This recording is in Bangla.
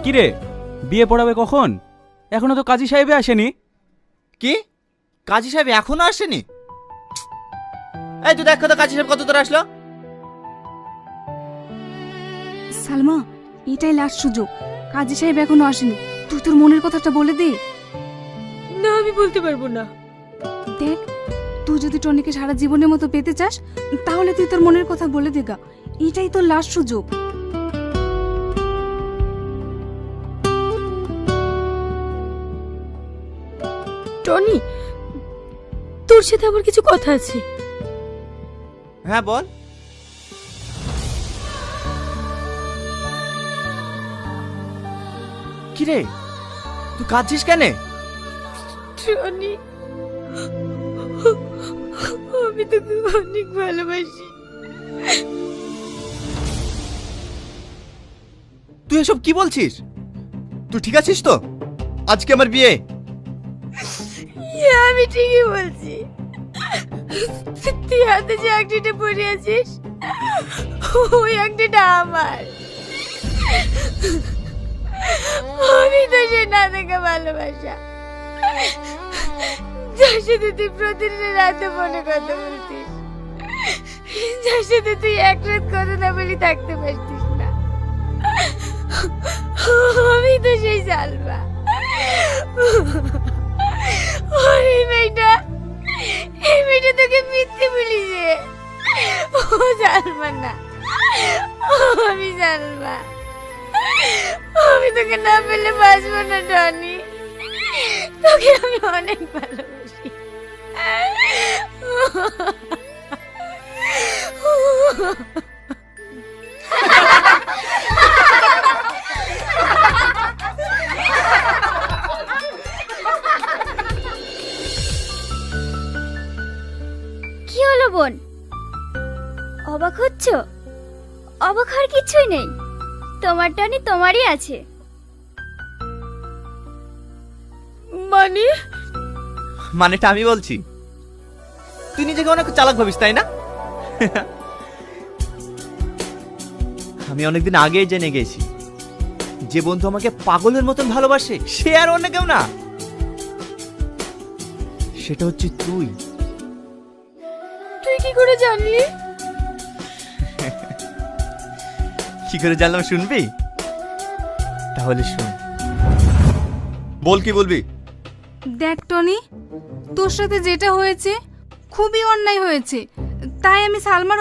কিরে, বিয়ে পড়াবে কখন? এখনো তো কাজী সাহেবে আসেনি। কি? কাজী সাহেব এখনো আসেনি? এই তুই দেখো তো কাজী সাহেব কত দূর আসলো। সালমা, এটাই লাস্ট সুযোগ। কাজী সাহেব এখনো আসেনি, তুই তোর মনের কথাটা বলে দে। না, আমি বলতে পারবো না। দেখ, তুই যদি টনিকে সারা জীবনের মতো পেতে চাস, তাহলে তুই তোর মনের কথা বলে দে গা। এটাই তোর লাস্ট সুযোগ। টনি, তোর সাথে আমার কিছু কথা আছে। হ্যাঁ বল। কিরে, তুই কাঁদছিস কেন? টনি, আমি তোকে অনেক ভালোবাসি। তুই এসব কি বলছিস? তুই ঠিক আছিস তো? আজকে আমার বিয়ে। আমি ঠিকই বলছি। তুই হাতে যে আংটিটা পরে আছিস, ওই আংটিটা আমার। আমি তো সে না দেখা ভালোবাসা, যার সাথে তুই প্রতিদিন রাতে মনে কথা বলতিস, যার সাথে তুই এক রাত কথা না বলি থাকতে পারতিস না। আমি তো সেই সালমা। আর এই মেয়েটা তোকে মিথ্যে বলিছে। ও সালমা না, আমি সালমা। আমি তোকে না পেলে বাঁচবো না টনি। তোকে আমি অনেক ভালোবাসি। কি হলো বোন, অবাক হচ্ছ? অবাক হওয়ার কিছুই নেই, তোমার টনি তোমারই আছে। মানে? মানেটা আমি বলছি। তুই নিজেকে অনেক চালাক ভাবিস, তাই না? আমি অনেকদিন আগেই জেনে গেছি, যে বন্ধু আমাকে পাগলের মতন ভালোবাসে সে আর অন্য কেউ না, সেটা হচ্ছে তুই। তুই কি করে জানলি? কি করে জানলাম শুনবি? তাহলে শুন। বল, কি বলবি? দেখ টনি, তোর সাথে যেটা হয়েছে খুবই অন্যায় হয়েছে, তাই আমি সালমার